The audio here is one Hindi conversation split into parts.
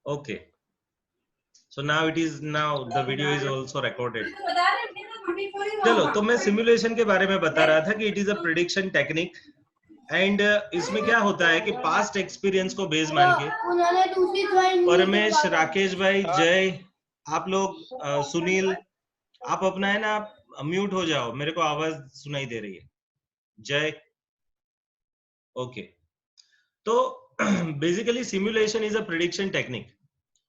Okay. So now the video is also recorded. चलो, तो मैं सिमुलेशन के बारे में बता रहा था कि it is a prediction technique and इसमें क्या होता है कि पास्ट एक्सपीरियंस को बेस मान के परमेश, राकेश भाई, जय, आप लोग, सुनील, आप अपना है ना म्यूट हो जाओ, मेरे को आवाज सुनाई दे रही है। जय, ओके। तो basically simulation is a prediction technique.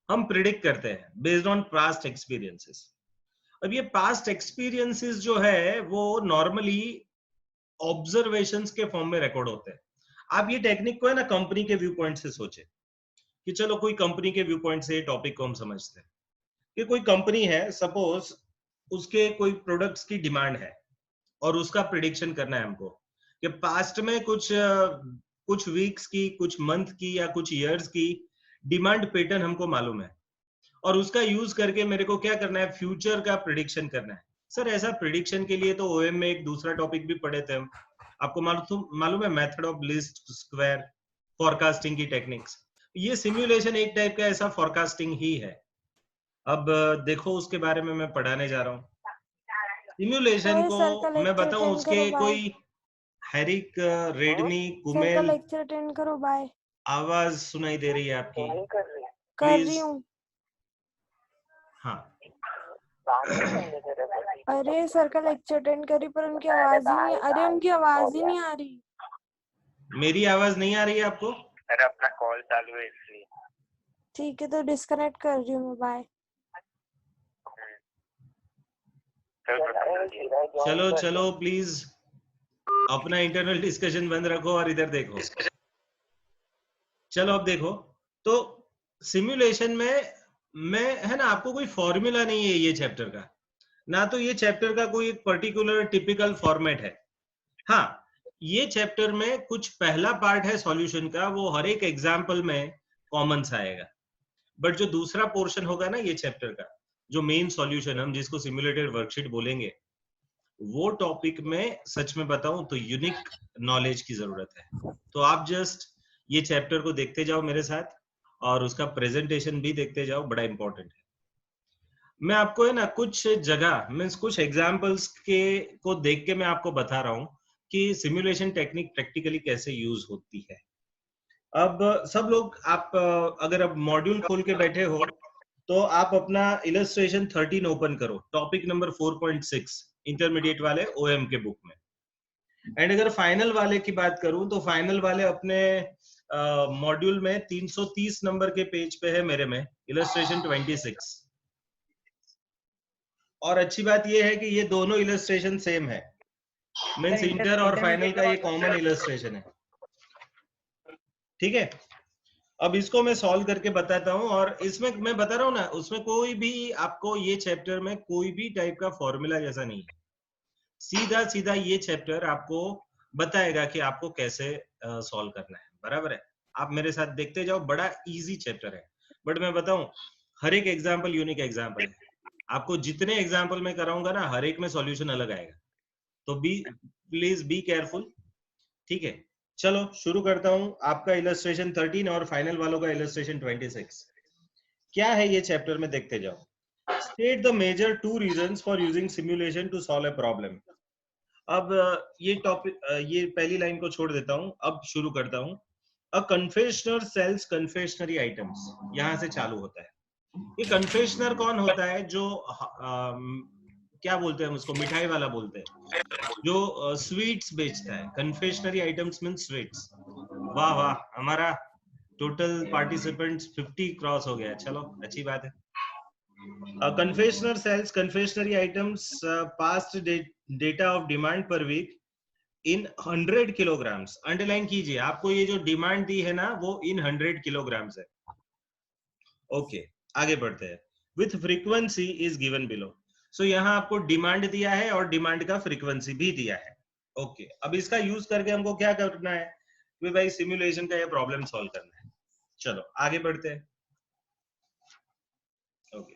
हम प्रिडिक्ट करते हैं बेस्ड ऑन पास्ट एक्सपीरियंसेस। अब ये पास्ट एक्सपीरियंसेस जो है वो नॉर्मली ऑब्जर्वेशंस के फॉर्म में रिकॉर्ड होते हैं। आप ये टेक्निक को है ना कंपनी के व्यू पॉइंट से सोचे कि चलो कोई कंपनी के व्यू पॉइंट से टॉपिक को हम समझते हैं कि कोई कंपनी है, सपोज उसके कोई प्रोडक्ट्स की डिमांड है और उसका प्रिडिक्शन करना है हमको कि पास्ट में कुछ वीक्स की, कुछ मंथ की या कुछ ईयर्स की डिमांड पैटर्न हमको मालूम है और उसका यूज करके मेरे को क्या करना है, फ्यूचर का प्रिडिक्शन करना है। सर ऐसा प्रिडिक्शन के लिए तो ओएम में एक दूसरा टॉपिक भी पढ़े थे हम, आपको मालूम है, method of least square forecasting की टेक्निक्स। ये सिमुलेशन एक टाइप का ऐसा फॉरकास्टिंग ही है। अब देखो उसके बारे में मैं पढ़ाने जा रहा हूँ। सिमुलेशन को सर का मैं लेक्चर बताऊं, अटेंड उसके करो, बाय। कोई हैरिक, रेडमी, सर का कुमेल, लेक्चर अटेंड करो, बाय। आवाज सुनाई दे रही है आपकी? कर प्लीज। रही हूँ। हाँ। अरे सर का लेक्चर अटेंड करी पर उनकी आवाज ही नहीं, अरे उनकी आवाज ही नहीं आ रही। मेरी आवाज नहीं आ रही है आपको? अरे अपना कॉल चालू है इसलिए। ठीक है, तो डिस्कनेक्ट कर रही हूँ मैं, बाय। चलो चलो प्लीज अपना इंटरनल डिस्कशन बंद रखो और इधर देखो। चलो अब देखो, तो सिमुलेशन में मैं है ना, आपको कोई फॉर्मूला नहीं है ये चैप्टर का, ना तो ये चैप्टर का कोई एक पर्टिकुलर टिपिकल फॉर्मेट है। हाँ, ये चैप्टर में कुछ पहला पार्ट है सॉल्यूशन का, वो हर एक एग्जाम्पल में कॉमन सा आएगा। बट जो दूसरा पोर्शन होगा ना ये चैप्टर का, जो मेन सॉल्यूशन हम जिसको सिमुलेटेड वर्कशीट बोलेंगे, वो टॉपिक में सच में बताऊं तो यूनिक नॉलेज की जरूरत है। तो आप जस्ट ये चैप्टर को देखते जाओ मेरे साथ और उसका प्रेजेंटेशन भी देखते जाओ, बड़ा इंपॉर्टेंट है। मैं आपको है ना कुछ जगह मीन्स कुछ एग्जाम्पल्स के को देख के मैं आपको बता रहा हूं कि सिमुलेशन टेक्निक प्रैक्टिकली कैसे यूज होती है। अब सब लोग, आप अगर अब मॉड्यूल खोल के बैठे हो तो आप अपना इलस्ट्रेशन 13 ओपन करो, टॉपिक नंबर 4.6 इंटरमीडिएट वाले ओएम के बुक में। एंड अगर फाइनल वाले की बात करूं तो फाइनल वाले अपने मॉड्यूल में 330 नंबर के पेज पे है मेरे में, इलस्ट्रेशन 26। और अच्छी बात यह है कि ये दोनों इलस्ट्रेशन सेम है, मीन्स इंटर और फाइनल का ये कॉमन इलस्ट्रेशन है। ठीक है, अब इसको मैं सॉल्व करके बताता हूं। और इसमें मैं बता रहा हूं ना, उसमें कोई भी आपको ये चैप्टर में कोई भी टाइप का फॉर्मूला जैसा नहीं है। सीधा सीधा ये चैप्टर आपको बताएगा कि आपको कैसे सॉल्व करना है। बराबर है, आप मेरे साथ देखते जाओ, बड़ा इजी चैप्टर है। बट मैं बताऊं, हर एक एग्जाम्पल यूनिक एग्जाम्पल है। आपको जितने एग्जाम्पल मैं कराऊंगा ना, हर एक में सॉल्यूशन अलग आएगा, तो प्लीज बी केयरफुल। ठीक है, चलो शुरू करता हूं। आपका इलस्ट्रेशन 13 और फाइनल वालों का इलस्ट्रेशन 26। क्या है ये चैप्टर में, देखते जाओ। State the major 2 reasons for using simulation to solve a problem. अब ये टॉपिक, ये पहली लाइन को छोड़ देता हूं, अब शुरू करता हूं। अ कन्फेशनर सेल्स कन्फेशनरी आइटम्स, यहां से चालू होता है। ये कन्फेशनर कौन होता है? जो क्या बोलते हैं हम उसको, मिठाई वाला बोलते हैं, जो स्वीट्स बेचता है। Confectionery items mean sweets. वाह वाह, हमारा टोटल पार्टिसिपेंट्स 50 क्रॉस हो गया, चलो अच्छी बात है। Confectioner sales confectionery items past data of demand per week in 100 kilograms. Underline कीजिए, आपको ये जो डिमांड दी है ना वो इन 100 किलोग्राम्स है। ओके, आगे बढ़ते हैं। With frequency is given below. So यहाँ आपको डिमांड दिया है और डिमांड का फ्रीक्वेंसी भी दिया है। ओके, अब इसका यूज करके हमको क्या करना है कि भाई सिमुलेशन का ये प्रॉब्लम सॉल्व करना है। चलो आगे बढ़ते हैं। ओके,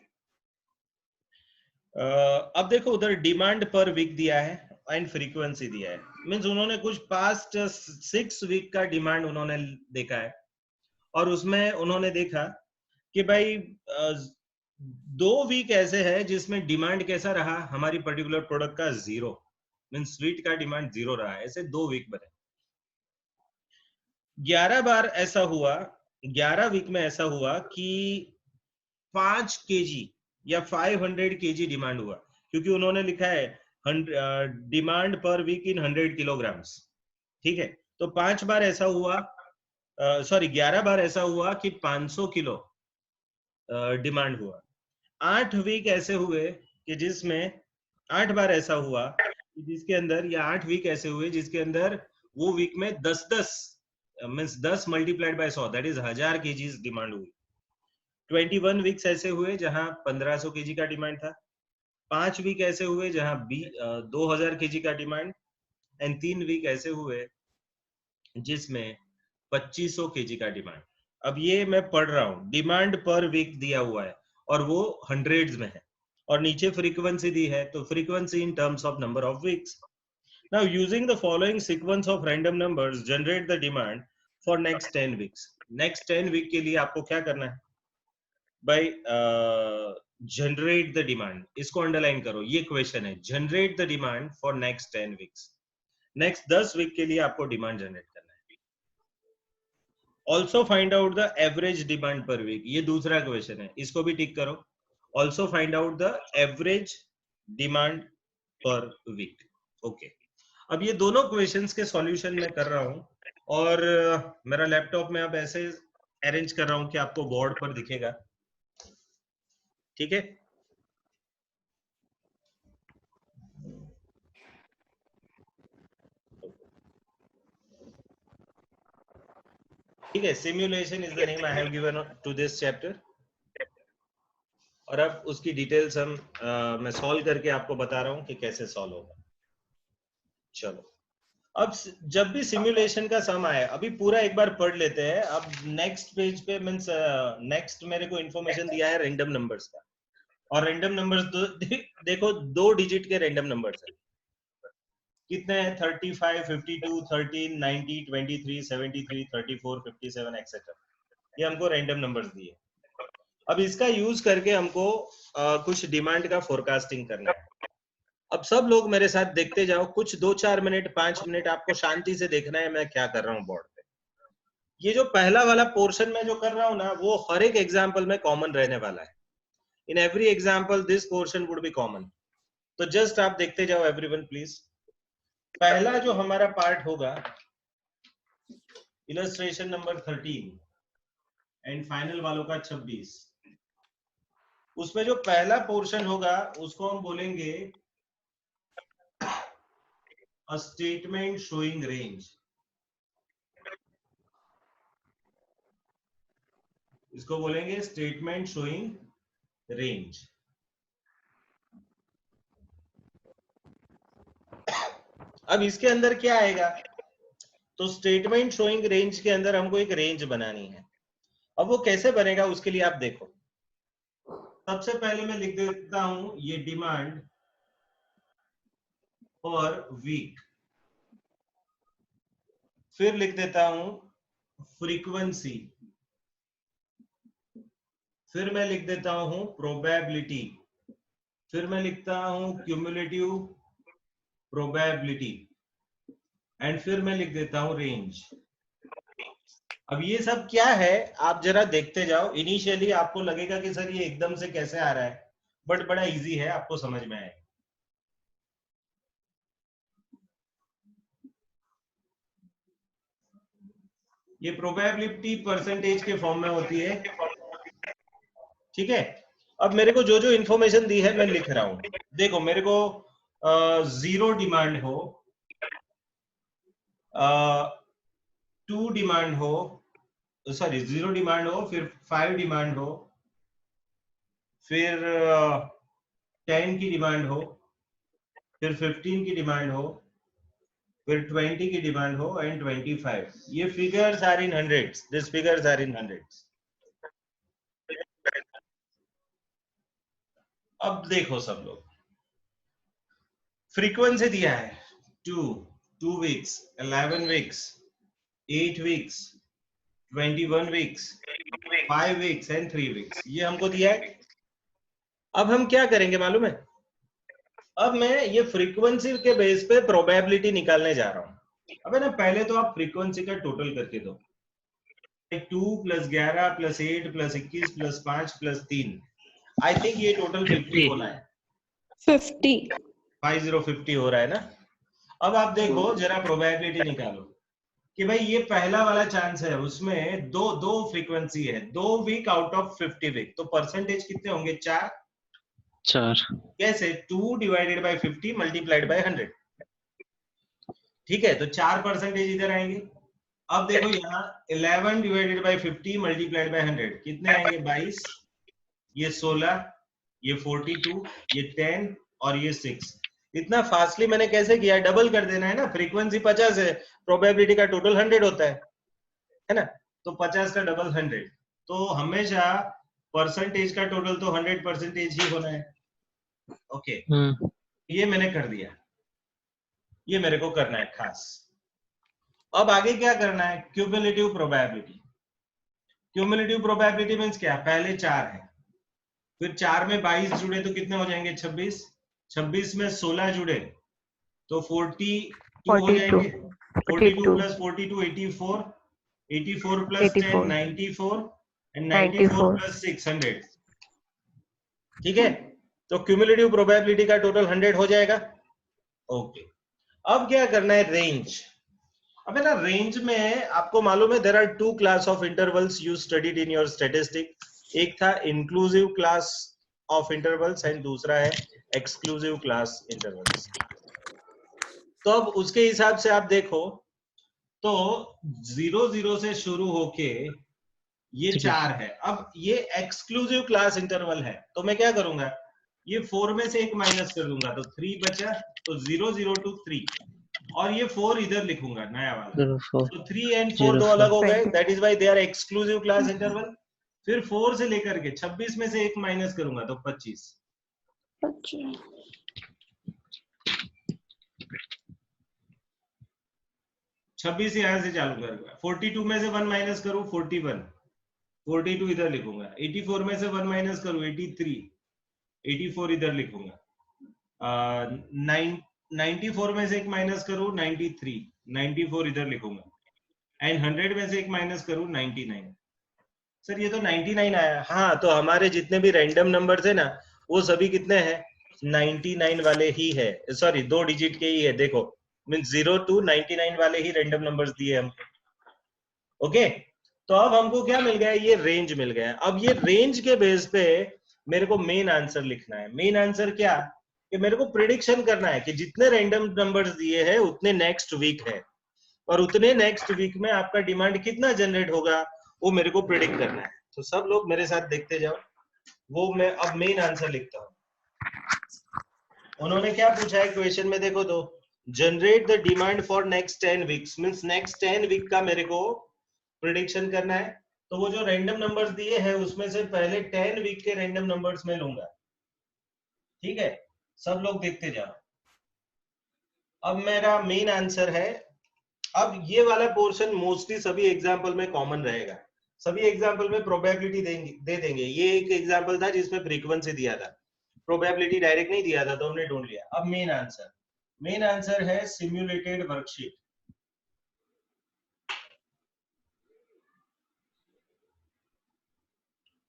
अब देखो उधर डिमांड पर वीक दिया है एंड फ्रीक्वेंसी दिया है। मींस उन्होंने कुछ पास्ट 6 वीक का डिमांड उन्होंने देखा है और उसमें उन्होंने देखा कि भाई 2 वीक ऐसे है जिसमें डिमांड कैसा रहा हमारी पर्टिकुलर प्रोडक्ट का, 0, मीन स्वीट का डिमांड 0 रहा, ऐसे 2 वीक बने। 11 बार ऐसा हुआ, 11 वीक में ऐसा हुआ कि 5 केजी या 500 केजी डिमांड हुआ, क्योंकि उन्होंने लिखा है demand per week in 100 kilograms, ठीक है। तो 5 बार ऐसा हुआ, सॉरी 11 बार ऐसा हुआ कि 500 किलो डिमांड हुआ। 8 वीक ऐसे हुए कि जिसमें 8 बार ऐसा हुआ कि जिसके अंदर, या 8 वीक ऐसे हुए जिसके अंदर वो वीक में 10 means 10 multiplied by 100 that is 1000 KGs demand हुई। 21 वीक्स ऐसे हुए जहां 1500 केजी का डिमांड था। 5 वीक ऐसे हुए जहां 2000 केजी का डिमांड, एंड 3 वीक ऐसे हुए जिसमें 2500 केजी का डिमांड। अब ये मैं पढ़ रहा हूँ, डिमांड पर वीक दिया हुआ है और वो हंड्रेड्स में है, और नीचे फ्रीक्वेंसी दी है, तो frequency in terms of number of weeks. Now using the following sequence of random numbers generate the demand for next 10 weeks. Next 10 week के लिए आपको क्या करना है भाई? जनरेट द डिमांड, इसको अंडरलाइन करो, ये क्वेश्चन है, generate the demand for next 10 weeks. Next 10 week के लिए आपको डिमांड जनरेट करना है। Also find out the average demand per week, ये दूसरा क्वेश्चन है, इसको भी टिक करो। Also find out the average demand per week. Okay, अब ये दोनों क्वेश्चंस के सॉल्यूशन मैं कर रहा हूं, और मेरा लैपटॉप में अब ऐसे अरेंज कर रहा हूं कि आपको बोर्ड पर दिखेगा, ठीक है। ठीक है, simulation is the name I have given to this chapter, और अब उसकी डिटेल्स हम मैं सॉल्व करके आपको बता रहा हूं कि कैसे सॉल्व होगा। चलो, अब जब भी सिमुलेशन का सम आए, अभी पूरा एक बार पढ़ लेते हैं। अब नेक्स्ट पेज पे मींस नेक्स्ट मेरे को इंफॉर्मेशन दिया है रैंडम नंबर्स का, और रैंडम नंबर्स देखो 2 डिजिट के रैंडम नंबर्स है। कितने हैं? 35, 52, 13, 90, 23, 73, 34, 57 एक्सेट्रा। ये हमको रैंडम नंबर्स दिए। अब इसका यूज करके हमको कुछ डिमांड का फोरकास्टिंग करना है। अब सब लोग मेरे साथ देखते जाओ, कुछ 2-4 मिनट 5 मिनट आपको शांति से देखना है मैं क्या कर रहा हूँ बोर्ड पे। ये जो पहला वाला पोर्शन में जो कर रहा हूँ ना, वो हर एक एग्जाम्पल में कॉमन रहने वाला है। In every example this portion would be common. तो जस्ट आप देखते जाओ एवरीवन प्लीज। पहला जो हमारा पार्ट होगा, इलस्ट्रेशन नंबर 13 एंड फाइनल वालों का 26, उसमें जो पहला पोर्शन होगा उसको हम बोलेंगे अ स्टेटमेंट शोइंग रेंज। इसको बोलेंगे स्टेटमेंट शोइंग रेंज। अब इसके अंदर क्या आएगा? तो स्टेटमेंट शोइंग रेंज के अंदर हमको एक रेंज बनानी है। अब वो कैसे बनेगा उसके लिए आप देखो, सबसे पहले मैं लिख देता हूं ये डिमांड पर वीक, फिर लिख देता हूं फ्रीक्वेंसी, फिर मैं लिख देता हूं प्रोबेबिलिटी, फिर मैं लिखता हूं क्यूमुलेटिव प्रोबेबिलिटी, एंड फिर मैं लिख देता हूं रेंज। अब ये सब क्या है आप जरा देखते जाओ। इनिशियली आपको लगेगा कि सर ये एकदम से कैसे आ रहा है, बट बड़ा इजी है, आपको समझ में आएगा। ये प्रोबेबिलिटी परसेंटेज के फॉर्म में होती है, ठीक है। अब मेरे को जो जो इंफॉर्मेशन दी है मैं लिख रहा हूं। देखो मेरे को 0 डिमांड हो, 2 डिमांड हो, सॉरी 0 डिमांड हो, फिर 5 डिमांड हो, फिर 10 की डिमांड हो, फिर 15 की डिमांड हो, फिर 20 की डिमांड हो, एंड 25। ये figures are in hundreds, this figures are in hundreds. अब देखो सब लोग, फ्रीक्वेंसी दिया है 2 weeks, 11 weeks, 8 weeks, 21 weeks, 5 weeks and 3 weeks, ये हमको दिया है। अब हम क्या करेंगे मालूम है, अब मैं ये फ्रीक्वेंसी के बेस पे प्रोबेबिलिटी निकालने जा रहा हूं। अब है ना, पहले तो आप फ्रीक्वेंसी का टोटल करके दो, 2 + 11 + 8 + 21 + 5 + 3, आई थिंक ये टोटल 50 होना है। 50 50 हो रहा है ना। अब आप देखो जरा प्रोबेबिलिटी निकालो कि भाई ये पहला वाला चांस है, उसमें दो फ्रीक्वेंसी है, 2 वीक आउट ऑफ 50 वीक, तो परसेंटेज कितने होंगे? 4। कैसे? 2 / 50 × 100, ठीक है, तो 4% इधर आएंगे। अब देखो यहाँ 11 / 50 × 100 कितने आएंगे? 22, ये 16, ये 42, ये 10 और ये 6। इतना फास्टली मैंने कैसे किया? डबल कर देना है ना, फ्रीक्वेंसी 50 है, प्रोबेबिलिटी का टोटल 100 होता है ना, तो 50 का डबल 100, तो हमेशा परसेंटेज का टोटल तो 100% ही होना है। ओके, ये मैंने कर दिया, ये मेरे को करना है खास। अब आगे क्या करना है? Cumulative probability. Cumulative probability means क्या? पहले 4 है, फिर 4 में 22 जुड़े तो कितने हो जाएंगे? 26, 26 में 16 जुड़े तो 42 हो जाएंगे, 42 + 42 84, 84 + 10 94 एंड 94 + 6 100, ठीक है, तो क्यूमुलेटिव प्रोबेबिलिटी का टोटल 100 हो जाएगा। ओके, अब क्या करना है? रेंज। अब है ना, रेंज में आपको मालूम है there are 2 class of intervals you studied in your statistic. एक था inclusive class of intervals and दूसरा है एक्सक्लूसिव क्लास इंटरवल्स। तो अब उसके हिसाब से आप देखो तो 0 से शुरू होके ये 4 है। अब ये एक्सक्लूसिव क्लास इंटरवल है, तो मैं क्या करूंगा? ये 4 में से एक माइनस कर दूंगा तो 3 बचा, तो 0 0 to 3, और ये 4 इधर लिखूंगा नया वाला, तो 3 and 4 दो अलग हो गए, that is why they are exclusive class interval. फिर 4 से लेकर के 26 में से एक माइनस करूंगा तो 25। अच्छा 26 यहां से चालू करूंगा, 42 में से 1 माइनस करूं 41, 42 इधर लिखूंगा, 84 में से 1 माइनस करूं 83, 84 इधर लिखूंगा, 94 में से एक माइनस करूं 93, 94 इधर लिखूंगा, एंड 100 में से एक माइनस करूं 99। सर ये तो 99 आया। हाँ, तो हमारे जितने भी रैंडम नंबर्स है ना, वो सभी कितने हैं? 99 वाले ही है, सॉरी 2 डिजिट के ही है। देखो मींस 0 to 99 वाले ही रैंडम नंबर्स दिए हमको। ओके, तो अब हमको क्या मिल गया? ये रेंज मिल गया। अब ये रेंज के बेस पे मेरे को मेन आंसर लिखना है। मेन आंसर क्या? कि मेरे को प्रिडिक्शन करना है कि जितने रैंडम नंबर्स दिए हैं उतने नेक्स्ट वीक है, और उतने नेक्स्ट वीक में आपका डिमांड कितना जनरेट होगा वो मेरे को प्रिडिक्ट करना है। तो सब लोग मेरे साथ देखते जाओ, वो मैं अब मेन आंसर लिखता हूँ। उन्होंने क्या पूछा है क्वेश्चन में? देखो तो, generate the demand for next 10 weeks, means next 10 week का मेरे को प्रिडिक्शन करना है। तो वो जो रैंडम नंबर्स दिए हैं उसमें से पहले 10 वीक के रैंडम नंबर्स में लूंगा, ठीक है, सब लोग देखते जाओ। अब मेरा मेन आंसर है, अब ये वाला पोर्शन मोस्टली सभी एग्जाम्पल में कॉमन रहेगा, सभी एग्जाम्पल में प्रोबेबिलिटी दे देंगे। ये एक एग्जाम्पल था जिसमें फ्रीक्वेंसी दिया था, प्रोबेबिलिटी डायरेक्ट नहीं दिया था, तो हमने ढूंढ लिया। अब मेन आंसर है सिम्युलेटेड वर्कशीट।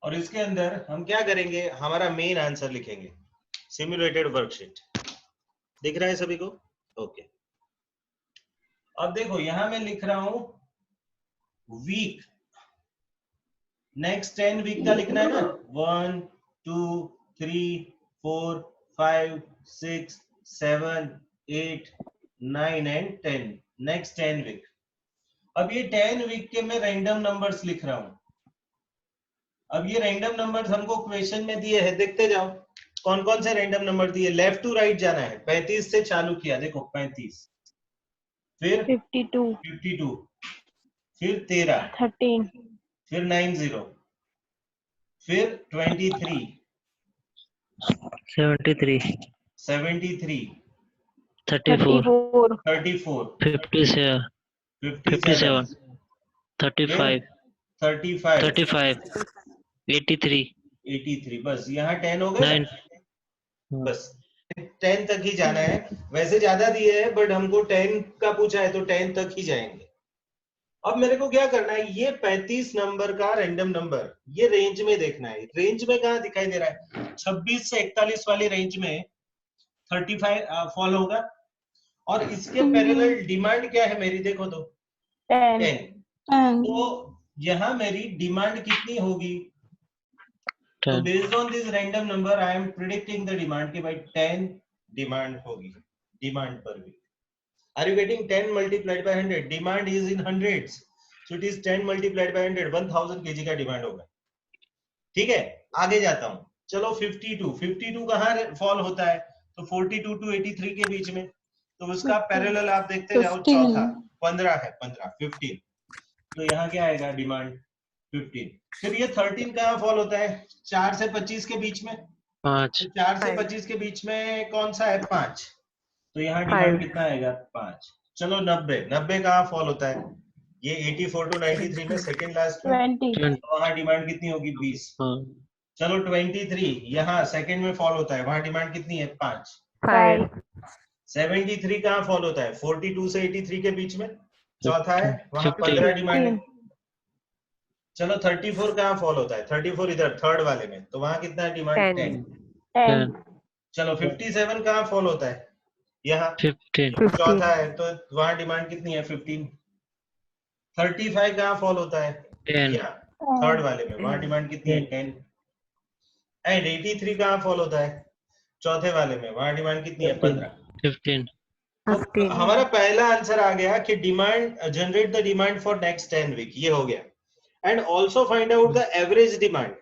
और इसके अंदर हम क्या करेंगे? हमारा मेन आंसर लिखेंगे, सिम्युलेटेड वर्कशीट। दिख रहा है सभी को? ओके, अब देखो यहां मैं लिख रहा हूं वीक, नेक्स्ट 10 वीक का लिखना है ना, 1 2 3 4 5 6 7 8 9 एंड 10, नेक्स्ट 10 वीक। अब ये 10 वीक के मैं रैंडम नंबर्स लिख रहा हूं। अब ये रैंडम नंबर्स हमको क्वेश्चन में दिए हैं, देखते जाओ कौन कौन से रैंडम नंबर दिए। लेफ्ट टू राइट जाना है, 35 से चालू किया, देखो 35, फिर 52 52, फिर 13, 13 फिर 90, फिर 23, 73, 73, 34, 34 34, 57, 57, 35, फिर 35 35 83 83 बस यहाँ 10 हो गए 9 बस 10 तक ही जाना है। वैसे ज्यादा दिए है बट हमको 10 का पूछा है तो 10 तक ही जाएंगे। अब मेरे को क्या करना है, ये 35 नंबर का रैंडम नंबर ये रेंज में देखना है। रेंज में कहाँ दिखाई दे रहा है, 26 से 41 वाली रेंज में 35 फॉल होगा। और इसके पैरेलल डिमांड क्या है मेरी, देखो तो 10। तो यहाँ मेरी डिमांड कितनी होगी, तो 10 based on this random number I am predicting the demand कि भाई 10 डिमांड होगी। डिमांड पर भी are you getting 10 multiplied by 100, demand is in hundreds, so it is 10 multiplied by 100, 1000 kg का डिमांड होगा। ठीक है, आगे जाता हूं। चलो 52 कहाँ फॉल होता है, तो 42 टू 83 के बीच में। तो उसका पैरेलल आप देखते जाओ, चौथा 15 है, 15 तो यहाँ क्या आएगा डिमांड 15। फिर ये 13 कहाँ फॉल होता है, 4 से 25 के बीच में। 5 तो 4 से 25 के बीच में कौन सा है, 5। तो यहाँ डिमांड कितना आएगा, 5। चलो 90 कहाँ फॉल होता है, ये 84 टू 93 में सेकंड लास्ट में। 20 तो वहाँ डिमांड कितनी होगी, 20। चलो 23 यहाँ सेकंड में फॉल होता है, वहाँ डिमांड कितनी है, 5। 73 कहाँ फॉल होता है, 42 से 83 के बीच में, चौथा है, वहाँ 15 डिमांड है। चलो 34 कहाँ फॉल होता है, 34 इधर थर्ड वाले में, तो वहाँ कितना है डिमांड, 10। चलो 57 कहाँ फॉल होता है, यहाँ 15 चौथा है, तो वहाँ डिमांड कितनी है, 15। 35 कहाँ फॉल होता है, 10 यहाँ थर्ड वाले में, वहाँ डिमांड कितनी है, 10। एंड 83 कहाँ फॉल होता है, चौथे वाले में, वहाँ डिमांड कितनी है, 15। तो हमारा पहला आंसर आ गया कि demand, generate the demand for next 10 week, ये हो गया। And also find out the average demand,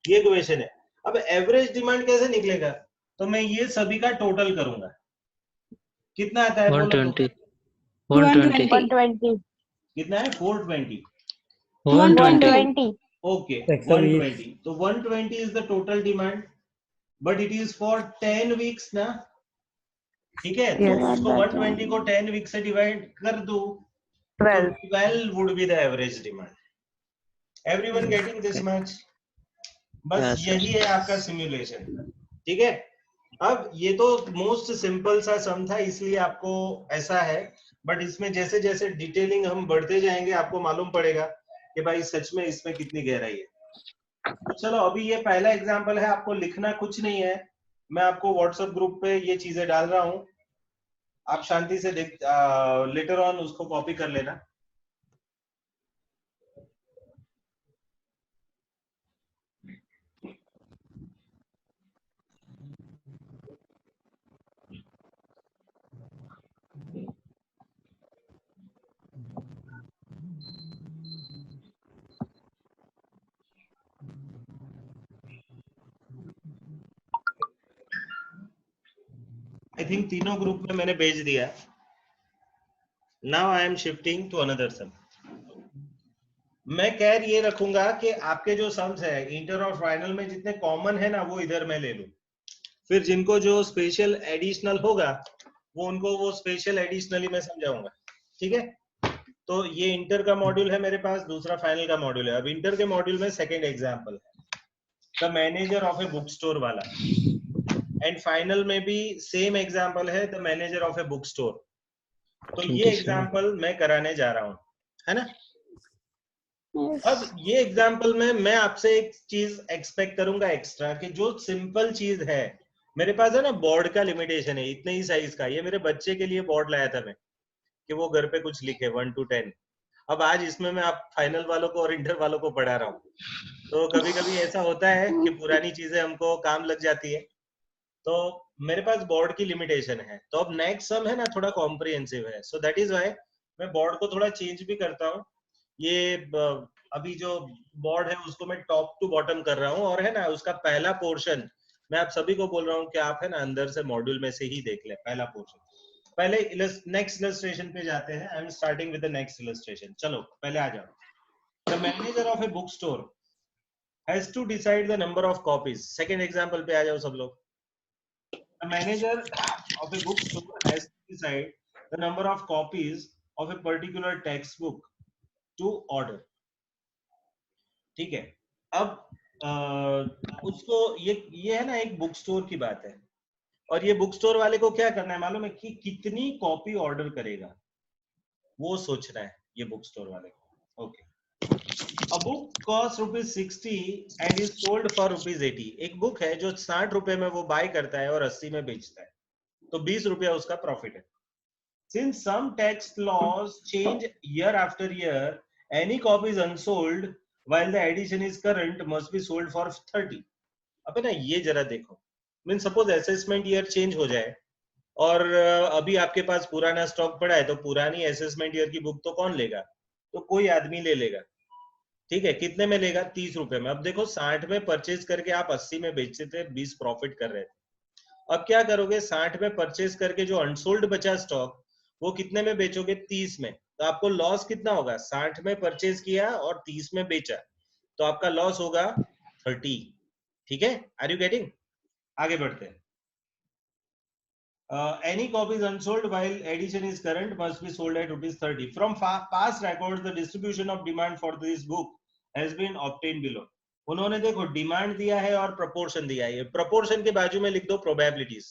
ये क्वेश्चन है। अब एवरेज डिमांड कैसे निकलेगा, तो मैं ये सभी का टोटल करूंगा, कितना आता है बोलो तो, 120 कितना है, 420 120 ओके 120। तो 120 is the total demand, but it is for 10 weeks ना, ठीक है। तो उसको 120 को 10 वीक से डिवाइड कर दो, तो 12 would be the average demand. Everyone getting this much, बस यही है आपका सिमुलेशन, ठीक है। अब ये तो मोस्ट सिंपल सा सम था, इसलिए आपको ऐसा है, बट इसमें जैसे जैसे डिटेलिंग हम बढ़ते जाएंगे आपको मालूम पड़ेगा कि भाई सच में इसमें कितनी गहराई है। तो चलो अभी ये पहला एग्जांपल है, आपको लिखना कुछ नहीं है, मैं आपको व्हाट्सएप ग्रुप पे ये चीजें डाल रहा हूँ, आप शांति से देख, लेटर ऑन उसको कॉपी कर लेना। आई थिंक तीनों ग्रुप में मैंने भेज दिया। Now I am shifting to another some. मैं कैर ये रखूंगा कि आपके जो सम्स है इंटर और फाइनल में जितने कॉमन है ना, वो इधर मैं ले लूं, फिर जिनको जो स्पेशल एडिशनल होगा वो उनको वो स्पेशल एडिशनली मैं समझाऊंगा, ठीक है। तो ये इंटर का मॉड्यूल है मेरे पास, दूसरा फाइनल का मॉड्यूल है। अब इंटर के मॉड्यूल में सेकंड एग्जांपल है the manager of a book store वाला, एंड फाइनल में भी सेम एग्जांपल है the manager of a book store. तो ये एग्जांपल मैं कराने जा रहा हूं, है ना। अब ये एग्जांपल में मैं आपसे एक चीज एक्सपेक्ट करूंगा एक्स्ट्रा, कि जो सिंपल चीज है, मेरे पास है ना बोर्ड का लिमिटेशन है इतने ही साइज का, ये मेरे बच्चे के लिए बोर्ड लाया था मैं कि वो घर पे कुछ लिखे 1 to 10। अब आज इसमें मैं आप फाइनल वालों को और इंटर वालों को पढ़ा रहा हूँ, तो कभी कभी ऐसा होता है कि पुरानी चीजें हमको काम लग जाती है, तो मेरे पास बोर्ड की लिमिटेशन है। तो अब नेक्स्ट सम है ना थोड़ा कॉम्प्रिहेंसिव है, सो दैट इज व्हाई मैं बोर्ड को थोड़ा चेंज भी करता हूँ। ये अभी जो बोर्ड है उसको मैं टॉप टू बॉटम कर रहा हूँ, और है ना उसका पहला पोर्शन मैं आप सभी को बोल रहा हूँ कि आप है ना अंदर से मॉड्यूल में से ही देख ले पहला पोर्शन। पहले नेक्स्ट इलस्ट्रेशन पे जाते हैं, I am starting with the next illustration. चलो पहले आ जाओ। The manager of a book store has to decide the number of copies. Second example पे आ जाओ सब लोग। The manager of a bookstore has to decide the number of copies of a particular textbook to order. ठीक है। अब उसको ये है ना, एक बुक स्टोर की बात है, और ये बुक स्टोर वाले को क्या करना है मालूम है, कि कितनी कॉपी ऑर्डर करेगा वो सोचना है ये बुक स्टोर वाले को। Okay, a book cost ₹60 and is sold for ₹80। एक बुक है जो 60 रुपए में वो बाय करता है और 80 में बेचता है, तो 20 रुपया उसका प्रॉफिट है। Since some tax laws change year after year, any copies unsold while the edition is current must be sold for 30। अब है ना, ये जरा देखो, mean suppose assessment year change हो जाए और अभी आपके पास पुराना स्टॉक पड़ा है, तो पुरानी असेसमेंट ईयर की बुक तो कौन लेगा, तो कोई आदमी ले लेगा। ठीक है, कितने में लेगा, 30 रुपए में। अब देखो 60 में परचेज करके आप 80 में बेचते थे, 20 प्रॉफिट कर रहे थे। अब क्या करोगे, 60 में परचेज करके जो अनसोल्ड बचा स्टॉक वो कितने में बेचोगे, 30 में। तो आपको लॉस कितना होगा, 60 में परचेज किया और 30 में बेचा, तो आपका लॉस होगा 30। ठीक है, आर यू गेटिंग? आगे बढ़ते हैं। Any copies unsold while edition is current must be sold at ₹30. From past records, the distribution of demand for this book has been obtained below। उन्होंने देखो डिमांड दिया है और प्रोपोर्शन दिया है। प्रोपोर्शन के बाजू में लिख दो प्रोबेबिलिटीज।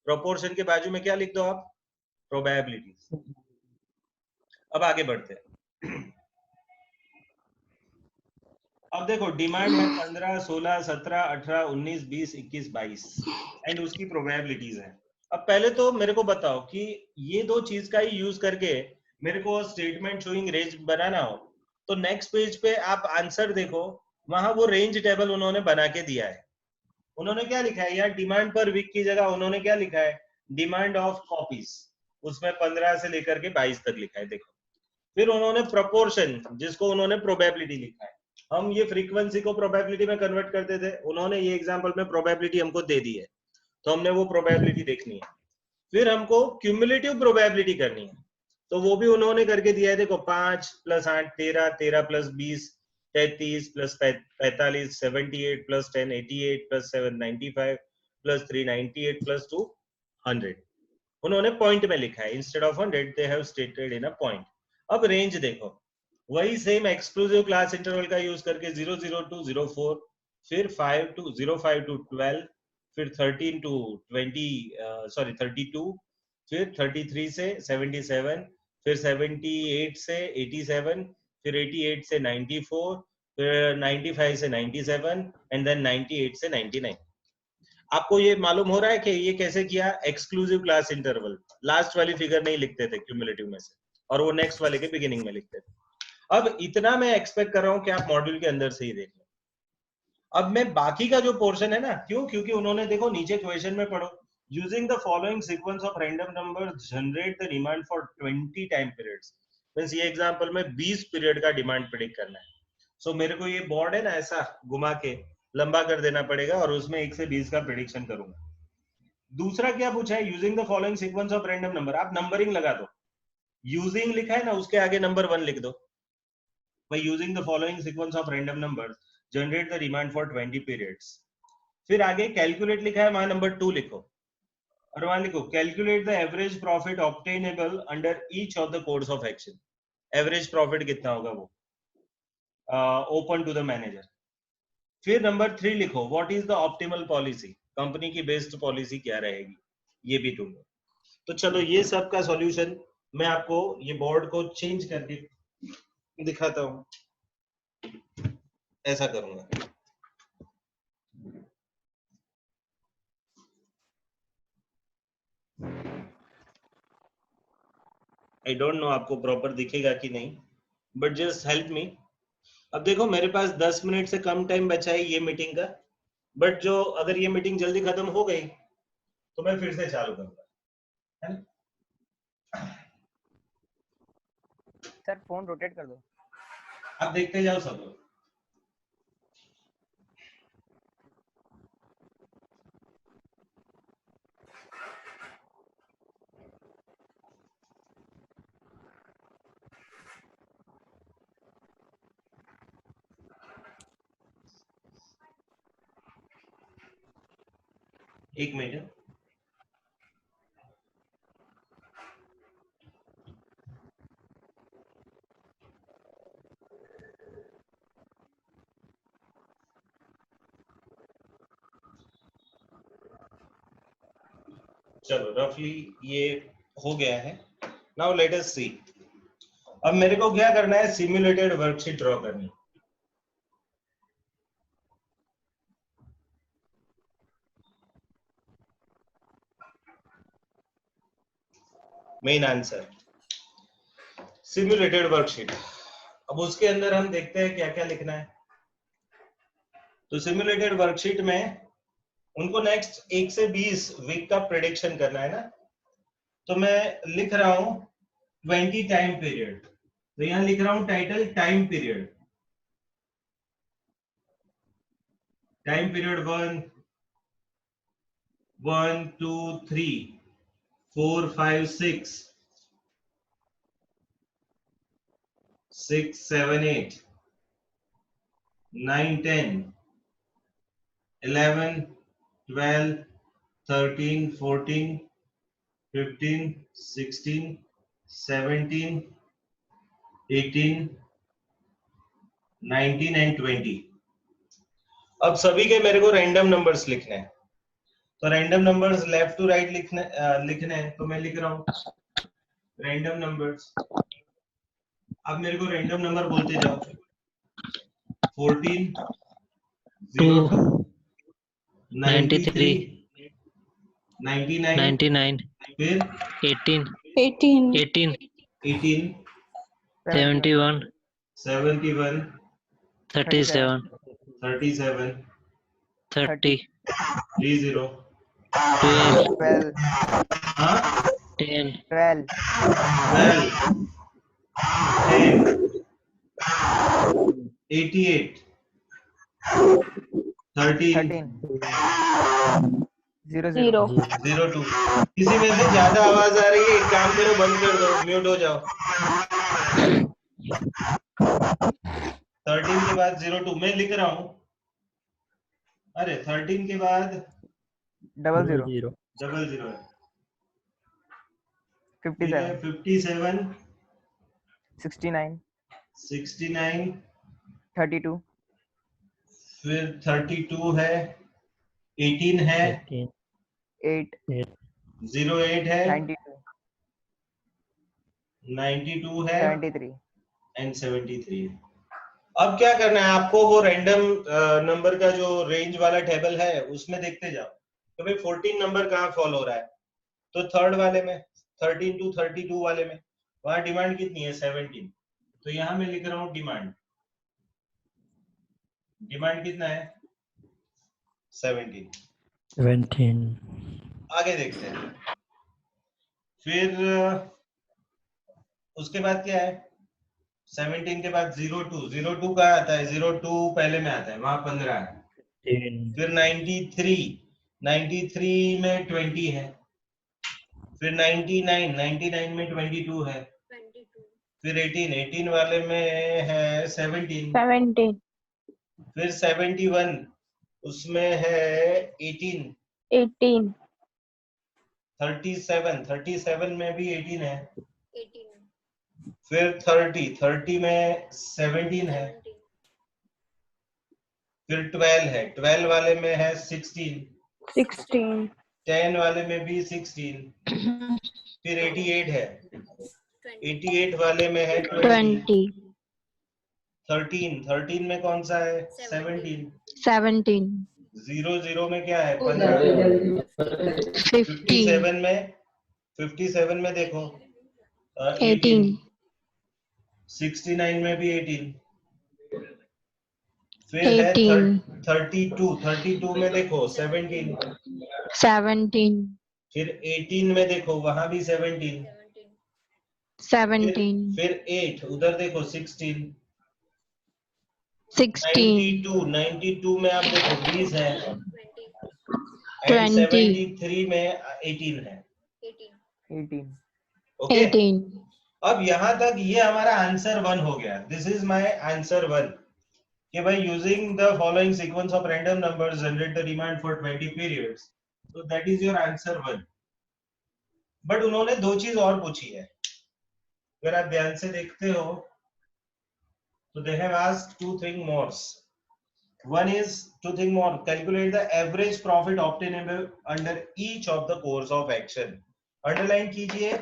प्रोपोर्शन के बाजू में क्या लिख दो आप, प्रोबेबिलिटीज। अब आगे बढ़ते हैं। अब देखो डिमांड है 15, 16, 17, 18, 19, 20, 21, 22 एंड उसकी प्रोबेबिलिटीज है। अब पहले तो मेरे को बताओ कि ये दो चीज का ही यूज करके मेरे को स्टेटमेंट शोइंग रेंज बनाना हो, तो नेक्स्ट पेज पे आप आंसर देखो, वहां वो रेंज टेबल उन्होंने बना के दिया है। उन्होंने क्या लिखा है यार, डिमांड पर वीक की जगह उन्होंने क्या लिखा है, डिमांड ऑफ कॉपीज, उसमें 15 से लेकर के 22 तक लिखा है। देखो, फिर उन्होंने प्रोपोर्शन, जिसको उन्होंने प्रोबेबिलिटी लिखा है। हम ये फ्रीक्वेंसी को प्रोबेबिलिटी में कन्वर्ट करते थे, उन्होंने ये एग्जांपल में प्रोबेबिलिटी हमको दे दी है, तो हमने वो प्रोबेबिलिटी देखनी है। फिर हमको क्यूमुलेटिव प्रोबेबिलिटी करनी है, तो वो भी उन्होंने करके दिया है। देखो 5 + 8 13, 13 + 20 33 + 45 78 + 10 88 + 7 95 + 3 98 + 2 100। उन्होंने पॉइंट में लिखा है, instead of 100 they have stated in a point. अब रेंज देखो, वही सेम एक्सक्लूसिव क्लास इंटरवल का यूज करके 00 to 04, फिर 5 to 05 to 12, फिर 13 to 32, फिर 33 से 77, फिर 78 से 87, फिर 88 से 94, फिर 95 से 97 एंड देन 98 से 99। आपको ये मालूम हो रहा है कि ये कैसे किया, एक्सक्लूसिव क्लास इंटरवल, लास्ट वाली फिगर नहीं लिखते थे क्यूमुलेटिव में से, और वो नेक्स्ट वाले के बिगिनिंग में लिखते थे। अब इतना मैं एक्सपेक्ट कर रहा हूं कि आप मॉड्यूल के अंदर से ही देख लो। अब मैं बाकी का जो पोर्शन है ना, क्यों, क्योंकि उन्होंने देखो नीचे क्वेश्चन में पढ़ो, using the following sequence of random numbers generate the demand for 20 time periods. Means ये एग्जांपल में 20 पीरियड का डिमांड प्रेडिक्ट करना है। सो मेरे को ये बोर्ड है ना, ऐसा घुमा के लंबा कर देना पड़ेगा और उसमें 1 से 20 का प्रेडिक्शन करूंगा। दूसरा क्या पूछा है, using the following sequence of random number. आप नंबरिंग लगा दो, यूजिंग लिखा है ना, उसके आगे नंबर 1 लिख दो। by using the following sequence of random numbers generate the demand for 20 periods। फिर आगे कैलकुलेट लिखा है, वहां नंबर 2 लिखो, और वहां लिखो calculate the average profit obtainable under each of the course of action. Average profit कितना होगा वो, ओपन टू द मैनेजर। फिर नंबर 3 लिखो, what is the optimal policy, company की बेस्ट पॉलिसी क्या रहेगी, ये भी ढूंढो। तो चलो ये सब का सॉल्यूशन मैं आपको ये बोर्ड को चेंज करके दिखाता हूं, ऐसा करूंगा। आई डोंट नो आपको प्रॉपर दिखेगा कि नहीं, बट जस्ट हेल्प मी। अब देखो मेरे पास 10 मिनट से कम टाइम बचा है ये मीटिंग का, बट जो अगर ये मीटिंग जल्दी खत्म हो गई तो मैं फिर से चालू करूंगा, है ना? सर फोन रोटेट कर दो। आप देखते जाओ सब लोग। एक मिनट। चलो रफली ये हो गया है। नाउ लेट अस सी। अब मेरे को क्या करना है, सिमुलेटेड वर्कशीट ड्रॉ करनी। Main answer simulated worksheet. अब उसके अंदर हम देखते हैं क्या क्या लिखना है। तो सिमुलेटेड वर्कशीट में उनको नेक्स्ट 1 से 20 वीक का प्रेडिक्शन करना है ना। तो मैं लिख रहा हूं 20 टाइम पीरियड। तो यहां लिख रहा हूं title time period. Time period 1 1 2 3 4 5 6 6 7 8 9 10 11 12 13 14 15 16 17 18 19 and 20। अब सभी के मेरे को रैंडम नंबर्स लिखने हैं। तो random numbers left to right लिखने हैं। तो मैं लिख रहा हूं रैंडम नंबर्स। अब मेरे को रैंडम नंबर बोलते जाओ। 14 02 93 99 99 फिर 18 18 18 18 71 71 37 37 30 30 12 12 हाँ 10 12 12 10 88 13 0 0 02। किसी में से ज्यादा आवाज आ रही है, एक काम करो बंद कर दो, म्यूट हो जाओ। 13 के बाद 02 मैं लिख रहा हूं। अरे 13 के बाद 00 00 है। 57 57 69 69 32 फिर 32 है 18 है 8 08 है 92 92 है 73 एंड 73। अब क्या करना है आपको, वो रैंडम नंबर का जो रेंज वाला टेबल है उसमें देखते जाओ तो भाई 14 नंबर कहाँ फॉल हो रहा है। तो थर्ड वाले में 13 टू 32 वाले में वहां डिमांड कितनी है 17। तो यहां मैं लिख रहा हूं डिमांड। डिमांड कितना है 17। आगे देखते हैं। फिर उसके बाद क्या है 17 के बाद 02 कहाँ आता है 02 पहले में आता है, वहां 15 है। फिर 93 में 20 है। फिर 99 में 22 है। फिर 18 वाले में है 17। 17 फिर 71 उसमें है 18। 18 37 में भी 18 है। फिर 30 में 17 है। फिर 12 है, 12 वाले में है 16। 16 10 वाले में भी 16। फिर 88 है, 88 वाले में है 20। 13 में कौन सा है 17। 17 00 में क्या है 15। 57 में देखो 18। 69 में भी 18। फिर है 32 में देखो 17। 17 फिर 18 में देखो वहां भी 17। 17 फिर 8 उधर देखो 16। 16 92 में आप देखो 20 है। 20 73 में 18 है। 18 ओके 18 अब यहां तक ये हमारा आंसर 1 हो गया। दिस इज माय आंसर 1 कि भाई using the following sequence of random numbers generate the demand for 20 periods. So that is your answer 1। But उन्होंने दो चीज और पूछी है, अगर आप ध्यान से देखते हो तो they have asked 2 thing more. One is to think more. Calculate the average profit obtainable under each of the course of action. Underline कीजिए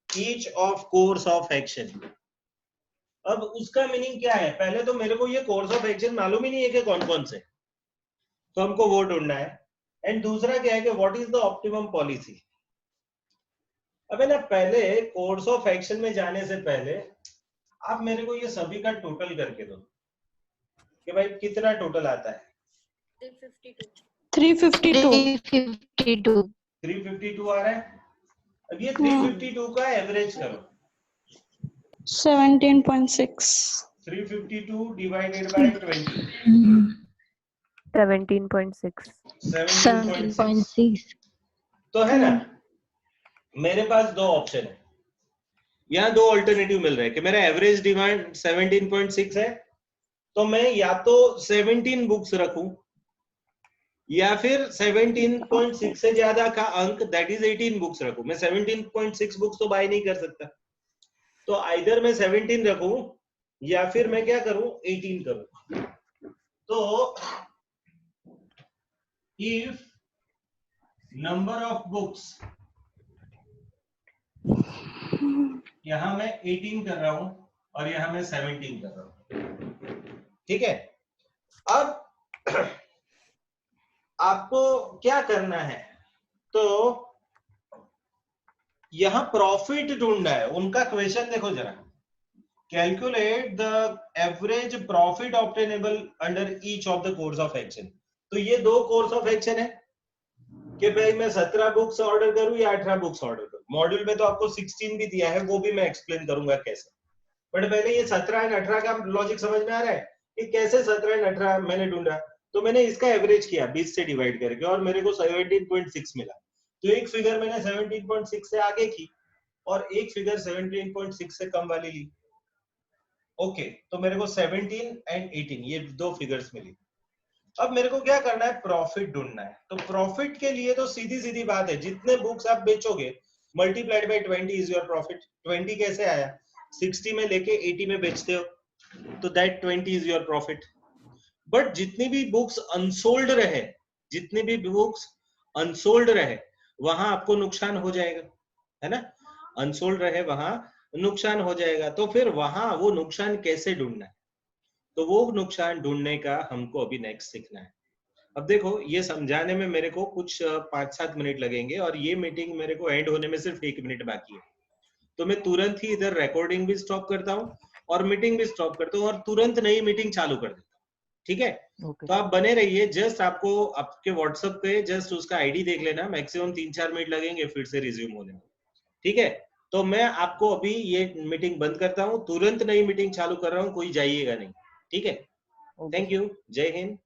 each of course of action. अब उसका मीनिंग क्या है? पहले तो मेरे को ये कोर्स ऑफ एक्शन मालूम ही नहीं है कि कौन कौन से, तो हमको वो ढूंढना है. एंड दूसरा क्या है कि what is the optimum policy. अब है ना, पहले कोर्स ऑफ एक्शन में जाने से पहले आप मेरे को ये सभी का टोटल करके दो कि भाई कितना टोटल आता है. 352 352 आ रहा है. अब ये 352 का एवरेज करो. 17.6 352 डिवाइडेड बाय 20 17.6 17.6. तो है ना, मेरे पास दो ऑप्शन है, यहाँ दो ऑल्टरनेटिव मिल रहे हैं कि मेरा एवरेज डिमांड 17.6 है, तो मैं या तो 17 बुक्स रखूं या फिर 17.6 से ज्यादा का अंक दैट इज 18 बुक्स रखूं. मैं 17.6 बुक्स तो बाय नहीं कर सकता, तो आइदर मैं 17 रखूं या फिर मैं क्या करूं 18 करूं. तो इफ नंबर ऑफ बुक्स, यहां मैं 18 कर रहा हूं और यहां मैं 17 कर रहा हूं. ठीक है. अब आपको क्या करना है, तो यहां प्रॉफिट ढूंढना है. उनका क्वेश्चन देखो जरा. Calculate the average profit obtainable under each of the course of action. तो ये दो कोर्स ऑफ एक्शन है कि भाई मैं 17 बुक्स ऑर्डर करूं या 18 बुक्स ऑर्डर करूं. मॉड्यूल में तो आपको 16 भी दिया है, वो भी मैं एक्सप्लेन करूंगा कैसे. बट पहले ये 17 और 18 का लॉजिक समझ में आ रहा है कि कैसे 17 और 18 मैंने ढूंढा. तो मैंने इसका एवरेज किया 20 से डिवाइड करके और मेरे को 17.6 मिला. तो एक फिगर मैंने 17.6 से आगे की और एक फिगर 17.6 से कम वाली ली. ओके, तो मेरे को 17 एंड 18 ये दो फिगर्स मिली. अब मेरे को क्या करना है, प्रॉफिट ढूंढना है. तो प्रॉफिट के लिए तो सीधी सीधी बात है, जितने बुक्स आप बेचोगे multiplied by 20 is your profit. 20 कैसे आया, 60 में लेके 80 में बेचते हो, तो that 20 is your profit. But जितनी भी बुक्स अनसोल्ड रहे, जितनी भी बुक्स अनसोल्ड रहे वहां आपको नुकसान हो जाएगा, है ना. अनसोल्ड रहे वहां नुकसान हो जाएगा. तो फिर वहां वो नुकसान कैसे ढूंढना है, तो वो नुकसान ढूंढने का हमको अभी नेक्स्ट सीखना है. अब देखो, ये समझाने में मेरे को कुछ 5-7 मिनट लगेंगे और ये मीटिंग मेरे को एंड होने में सिर्फ 1 मिनट बाकी है. तो मैं तुरंत ही इधर रिकॉर्डिंग भी स्टॉप करता हूँ और मीटिंग भी स्टॉप करता हूँ और तुरंत नई मीटिंग चालू कर देता हूँ. ठीक है. तो आप बने रहिए. जस्ट आपको आपके व्हाट्सएप पे जस्ट उसका आईडी देख लेना. मैक्सिमम 3-4 मिनट लगेंगे फिर से रिज्यूम होने में. ठीक है. तो मैं आपको अभी ये मीटिंग बंद करता हूँ, तुरंत नई मीटिंग चालू कर रहा हूँ, कोई जाइएगा नहीं. ठीक है. Thank you. जय हिंद.